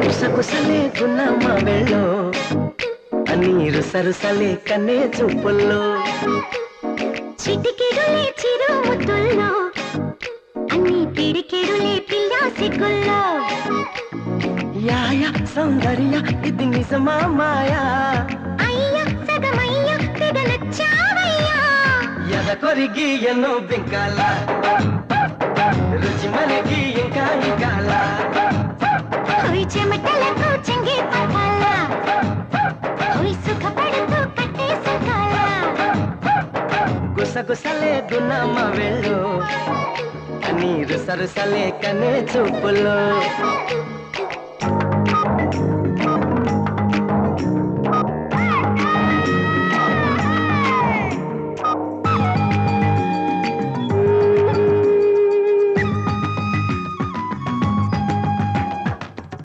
గుసగుసలే గున్నమ్మ వెళ్ళో నీరు సరుసలే కన్నే చూపుల్లో చిటికెడులే చిరు ముద్దుల్లో అన్ని పిడికెడులే పిల్ల సిగ్గుల్లో యాయ సౌందర్య ఇది నిజమా మాయా అయ్య సగమయ్య తెగ నచ్చావయ్యా ఎద కొరిగి ఎన్నో బింకాల రుచి మనకి ఇంకా ఇంకాల చెమటలకు చెంగి పట్టాల సుఖపడుతూ కట్టే సుఖాల గుసగుసలే గున్నమ్మ వెళ్ళు నీరు సరుసలే కనే చూపుల్లో